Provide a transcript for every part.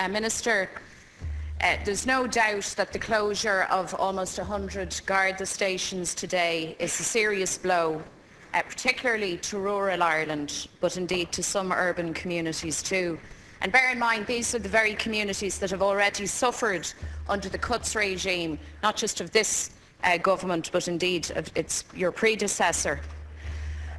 Minister, there's no doubt that the closure of almost 100 Garda stations today is a serious blow, particularly to rural Ireland, but indeed to some urban communities too. And bear in mind, these are the very communities that have already suffered under the cuts regime, not just of this government, but indeed of your predecessor.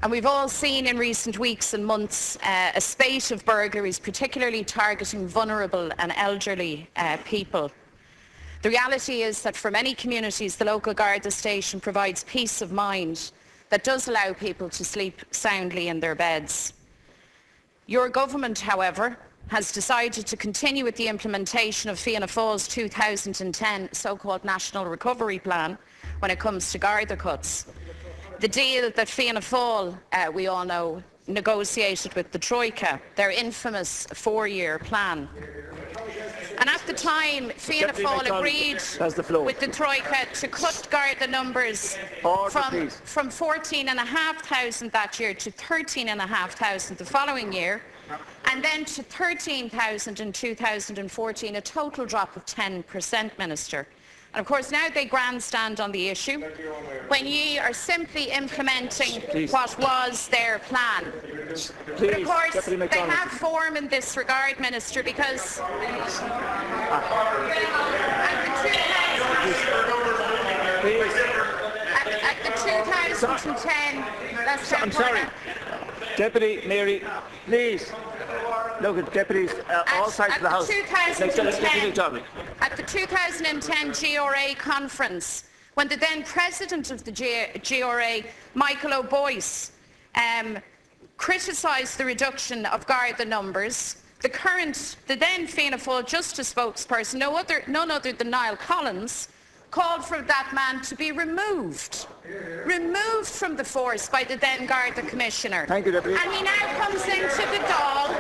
And we've all seen in recent weeks and months a spate of burglaries, particularly targeting vulnerable and elderly people. The reality is that for many communities, the local Garda station provides peace of mind that does allow people to sleep soundly in their beds. Your government, however, has decided to continue with the implementation of Fianna Fáil's 2010 so-called National Recovery Plan when it comes to Garda cuts. The deal that Fianna Fáil, we all know, negotiated with the troika, their infamous 4-year plan. And at the time, Fianna Fáil agreed with the troika to cut Garda numbers from 14,500 that year to 13,500 the following year, and then to 13,000 in 2014, a total drop of 10%, Minister. And of course now they grandstand on the issue when ye are simply implementing what was their plan. But of course they have form in this regard, Minister, because at the 2010... I'm sorry. Deputy Mary, please. Look at deputies, all sides of the House. At the 2010 GRA conference, when the then President of the GRA, Michael O'Boyce, criticised the reduction of Garda numbers, the then Fianna Fáil Justice spokesperson, none other than Niall Collins, called for that man to be removed from the force by the then Garda Commissioner. Thank you, Deputy. And he now comes into the Dáil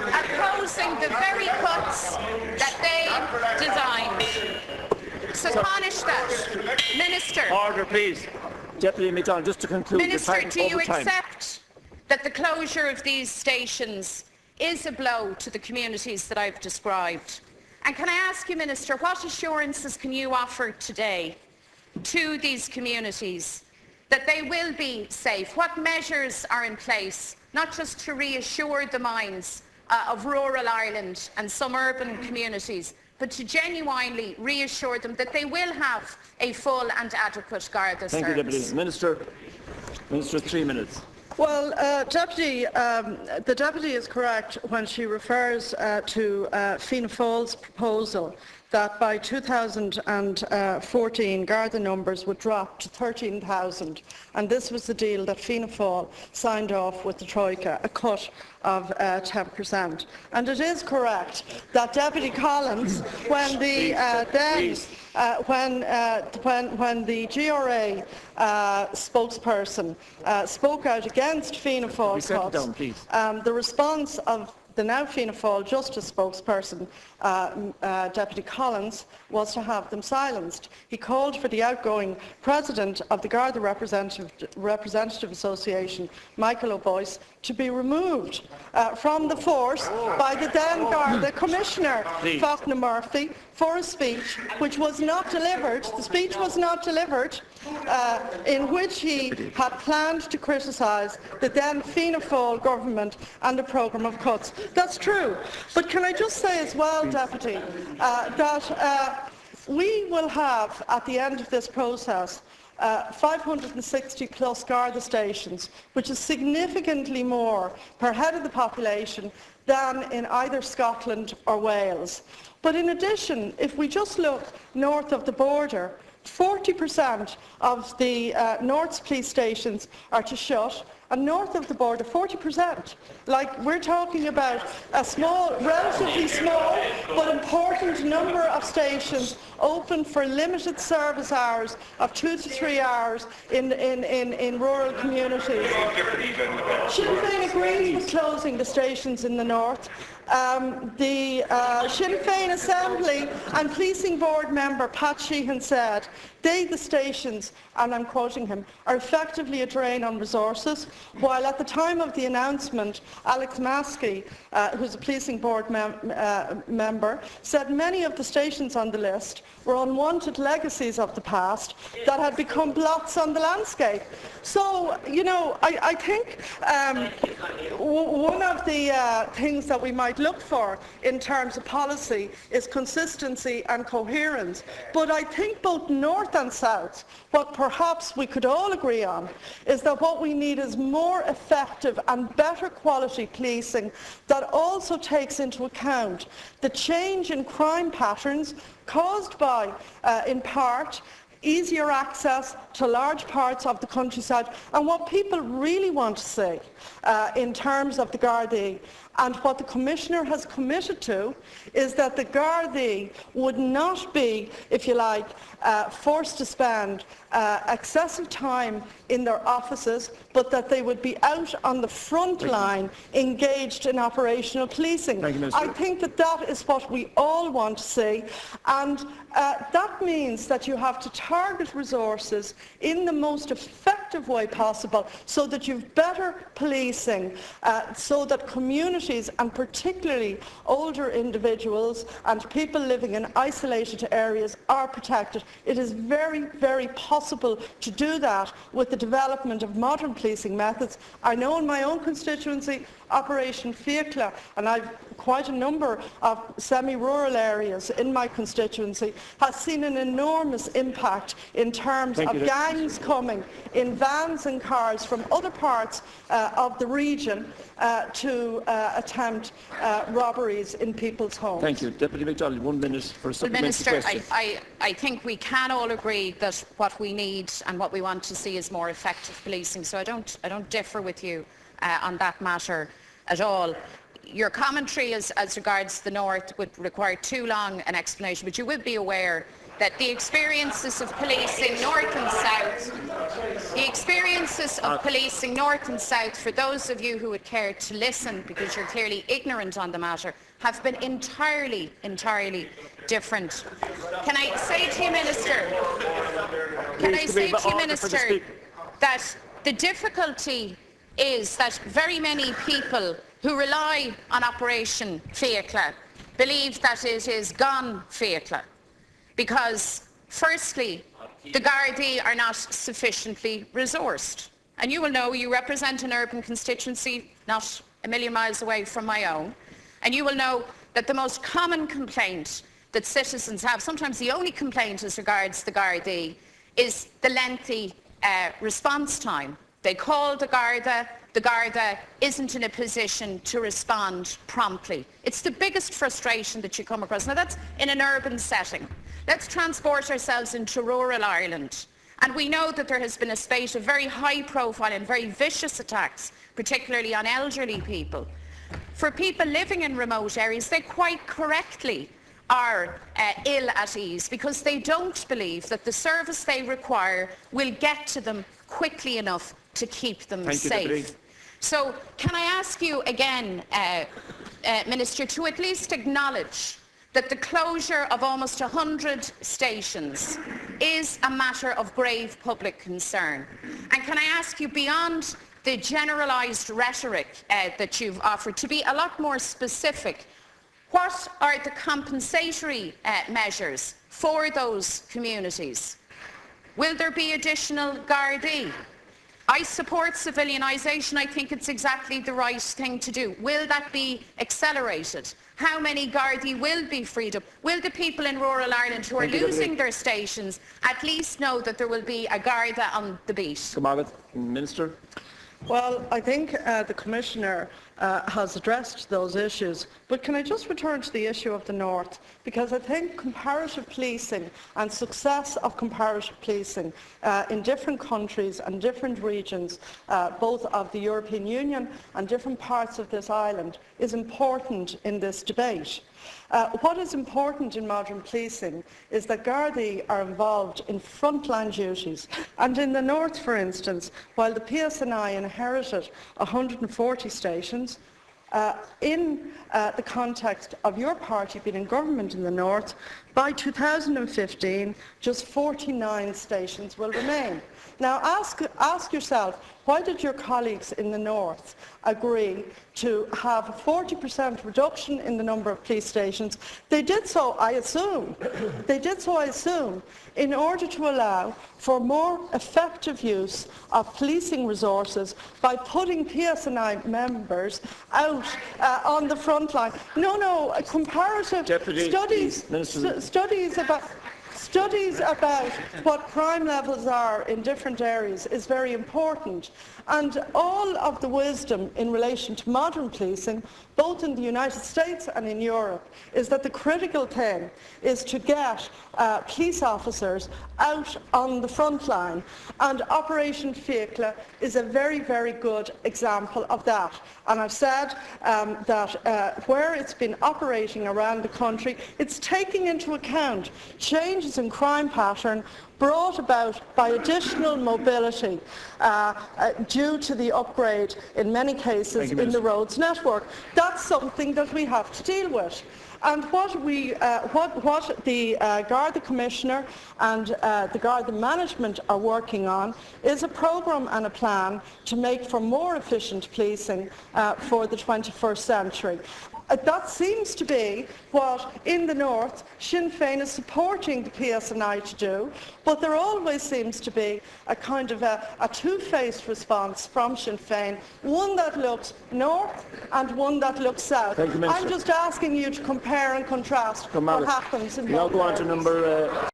opposing the very cuts that they designed. So punish that. Minister. Order, please. Deputy McDonald, just to conclude. Minister, do you accept that the closure of these stations is a blow to the communities that I've described? And can I ask you, Minister, what assurances can you offer today to these communities that they will be safe? What measures are in place, not just to reassure the minds of rural Ireland and some urban communities, but to genuinely reassure them that they will have a full and adequate Garda service? Thank you, Deputy. Minister, 3 minutes. Well, the Deputy is correct when she refers to Fianna Fáil's proposal that by 2014 Garda numbers would drop to 13,000, and this was the deal that Fianna Fáil signed off with the troika, a cut of 10%. And it is correct that Deputy Collins, when the when the GRA spokesperson spoke out against Fianna Fáil's cuts, the response of the now Fianna Fáil Justice spokesperson, Deputy Collins, was to have them silenced. He called for the outgoing President of the Garda Representative Association, Michael O'Boyce, to be removed from the force by the then Garda Commissioner, Fianna Murphy, for a speech which was not delivered. The speech was not delivered, in which he had planned to criticise the then Fianna Fáil government and the programme of cuts. That's true. But can I just say as well, Deputy, that we will have, at the end of this process, 560 plus Garda stations, which is significantly more per head of the population than in either Scotland or Wales. But in addition, if we just look north of the border, 40% of the North's police stations are to shut, and north of the border, 40%. Like, we're talking about a small, relatively small, but important number of stations open for limited service hours of 2 to 3 hours in rural communities. Sinn Féin agrees with closing the stations in the north, The Sinn Féin Assembly and Policing Board member Pat Sheehan said, the stations, and I'm quoting him, are effectively a drain on resources, while at the time of the announcement, Alex Maskey, who's a Policing Board member, said many of the stations on the list were unwanted legacies of the past that had become blots on the landscape. So, you know, I think one of the things that we might look for in terms of policy is consistency and coherence. But I think both North and South, what perhaps we could all agree on, is that what we need is more effective and better quality policing that also takes into account the change in crime patterns caused by, in part, easier access to large parts of the countryside, and what people really want to see in terms of the Garda, and what the Commissioner has committed to, is that the Garda would not be, if you like, forced to spend excessive time in their offices, but that they would be out on the front line engaged in operational policing. I think that that is what we all want to see, and that means that you have to target resources in the most effective way possible so that you've better policing, so that communities, and particularly older individuals and people living in isolated areas, are protected. It is very, very possible to do that with the development of modern policing methods. I know in my own constituency, Operation Fiacla, and I've quite a number of semi-rural areas in my constituency, has seen an enormous impact in terms of gangs coming in vans and cars from other parts of the region to attempt robberies in people's homes. Thank you. Deputy McDonald, 1 minute for a supplementary question. I think we can all agree that what we need and what we want to see is more effective policing, so I don't differ with you on that matter at all. Your commentary as regards the North would require too long an explanation, but you will be aware that the experiences of policing North and South, for those of you who would care to listen, because you're clearly ignorant on the matter, have been entirely different. Can I say to you, Minister, that the difficulty is that very many people who rely on Operation Fiacla believe that it is gone Fiacla, because firstly, the Gardaí are not sufficiently resourced. And you will know, you represent an urban constituency not a million miles away from my own, and you will know that the most common complaint that citizens have, sometimes the only complaint as regards the Gardaí, is the lengthy response time. They call the Garda isn't in a position to respond promptly. It's the biggest frustration that you come across. Now that's in an urban setting. Let's transport ourselves into rural Ireland. And we know that there has been a spate of very high profile and very vicious attacks, particularly on elderly people. For people living in remote areas, they quite correctly are ill at ease because they don't believe that the service they require will get to them quickly enough to keep them safe. So can I ask you again, Minister, to at least acknowledge that the closure of almost 100 stations is a matter of grave public concern? And can I ask you, beyond the generalised rhetoric that you've offered, to be a lot more specific, what are the compensatory measures for those communities? Will there be additional Gardaí? I support civilianisation. I think it's exactly the right thing to do. Will that be accelerated? How many Gardaí will be freed up? Will the people in rural Ireland who are losing their stations at least know that there will be a Garda on the beat? Minister. Well, I think the Commissioner has addressed those issues, but can I just return to the issue of the North? Because I think comparative policing and success of comparative policing in different countries and different regions, both of the European Union and different parts of this island, is important in this debate. What is important in modern policing is that Gardaí are involved in frontline duties. And in the North, for instance, while the PSNI inherited 140 stations, in the context of your party being in government in the north, by 2015, just 49 stations will remain. Now ask yourself, why did your colleagues in the north agree to have a 40% reduction in the number of police stations? They did so, I assume, in order to allow for more effective use of policing resources by putting PSNI members out on the front line. No, comparative studies about what crime levels are in different areas is very important, and all of the wisdom in relation to modern policing, both in the United States and in Europe, is that the critical thing is to get police officers out on the front line, and Operation Fiacla is a very, very good example of that. And I've said that where it's been operating around the country, it's taking into account changes in crime pattern brought about by additional mobility due to the upgrade, in many cases, in the roads network. That's something that we have to deal with. And what the Garda Commissioner and the Garda management are working on is a programme and a plan to make for more efficient policing for the 21st century. That seems to be what, in the north, Sinn Féin is supporting the PSNI to do, but there always seems to be a kind of a two-faced response from Sinn Féin, one that looks north and one that looks south. Thank you, Minister. I'm just asking you to compare and contrast what happens in both areas. Go on to number